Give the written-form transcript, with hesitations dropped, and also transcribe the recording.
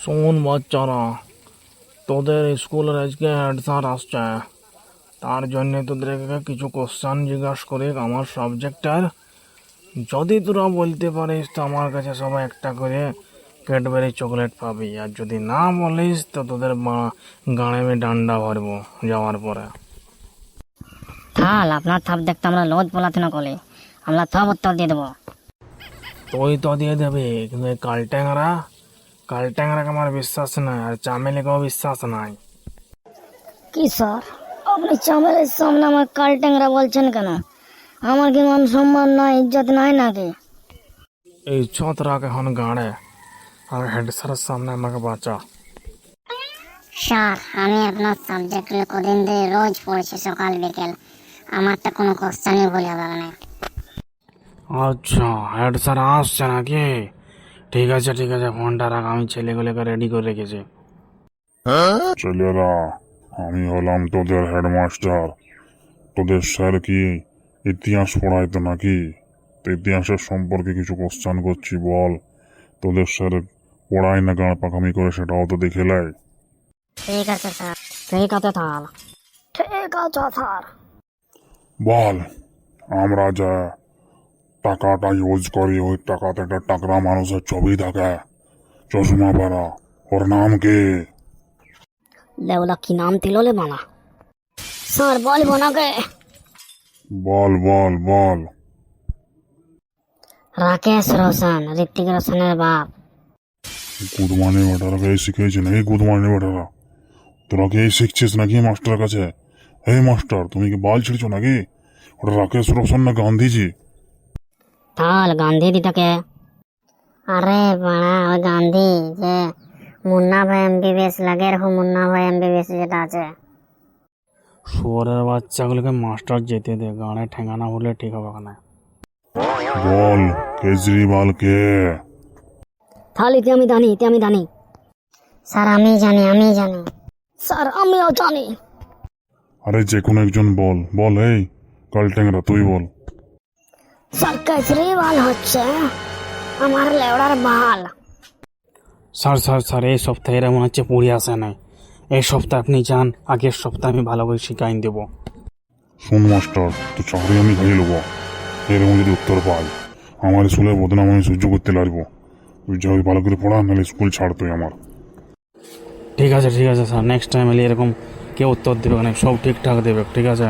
শোন বাচ্চারা, তোদের স্কুলের আজকে হেড স্যার আসছে। তার জন্য তোদেরকে কিছু কোশ্চেন জিজ্ঞাসা করে আমার সাবজেক্টের। যদি তোরা বলতে পারিস তো আমার কাছে সবাই একটা করে ক্যাডবেরি চকলেট পাবি, আর যদি না বলিস তো তোদের গাঁড়ে আমি ডান্ডা ভরবো যাওয়ার পরে। থাল আপনার থাপ দেখতে আমরা লোজ পলাথিনা করি, আমরা সব উত্তর দিয়ে দেবো। তুই তো দিয়ে দেবে, কিন্তু এই কালট্যাংরাকে আমার বিশ্বাস নাই, আর চামেলিকেও বিশ্বাস নাই। কি স্যার, আপনি চামেলের সামনে আমার কাল ট্যাংরা বলছেন কেন? আমার কি মান সম্মান নাই, ইজ্জত নাই নাকি? এই ছতরাকে এখন গাঁড়ে, আর হেড স্যারের সামনে আমাকে বাঁচা। স্যার, আমি আপনার সাবজেক্টগুলো কদিন ধরে রোজ পড়ছি সকাল বিকেল, আমার তো কোনো কোশ্চেনই ভুল হবে না। আচ্ছা, হেড স্যার আসছে নাকি? ঠিক আছে, ফোনটা রাখ, আমি ছেলেগুলোকে রেডি করে রেখেছি। ছেলেরা, আমি হলাম তোদের হেডমাস্টার। তোদের স্যার কি ইতিহাস পড়াইতো নাকি? তো ইতিহাসের সম্পর্কে কিছু কোশ্চেন করছি, বল। তোদের স্যার পড়ায় না গাঁড় পাকামি করে, সেটাও তো দেখে লাই। ঠিক আছে স্যার, ঠিক আছে থাল, ঠিক আছে স্যার। বল, আমরা যা টাকাটা ইউজ করি, ওই টাকাতে একটা টাকরা মানুষের ছবি থাকে, চশমা পরা। ওর নাম কি? লেওলা কি নাম দিল লে মানা? স্যার বলবো নাকি? বল বল বল। রাকেশ রোশন, ঋত্বিক রোশনের বাপ। গুদমানি বেটারা কে শিখেছে নাকি? গুদমানি বেটারা তোরা কি এই শিখছিস নাকি মাস্টার কাছে? এই মাস্টার, তুমি কি বাল ছিড়ছো নাকি? ওটা রাকেশ রোশন না গান্ধীজি? থাল গান্ধী দিটাকে। আরে বাড়া, ওই গান্ধী যে মুন্না ভাই এমবিবিএস লাগে, এরকম মুন্না ভাই এমবিবিএস যেটা আছে। শুয়োরের বাচ্চাগুলোকে মাস্টার যেতে দে, গাঁড়ে ঠেঙানা হলে ঠিক হবে না। বল, কেজরিওয়াল কে? থাল ইতে আমি জানি। স্যার আমি জানি। স্যার আমিও জানি। আরে যে কোনো একজন বল বল। এই কাল ট্যাংরা, তুই বল। স্যার কেজরিওয়াল হচ্ছে আমার লেওড়ার বাল। স্যার, এই সপ্তাহে এরা মনে হচ্ছে পড়ে আসে নাই। এই সপ্তাহে আপনি যান, আগের সপ্তাহে আমি ভালো করে শিখাই দেবো। শোন মাস্টার, তো চাকরি আমি খাইয়ে নেবো এরকম যদি উত্তর পাই। আমার স্কুলের বদনাম আমি সহ্য করতে লাগবো। তুই যাই ভালো করে পড়া, নাহলে স্কুল ছাড় তুই আমার। ঠিক আছে স্যার, নেক্সট টাইম এলে এরকম কেউ উত্তর দেবে না, সব ঠিকঠাক দেবে, ঠিক আছে?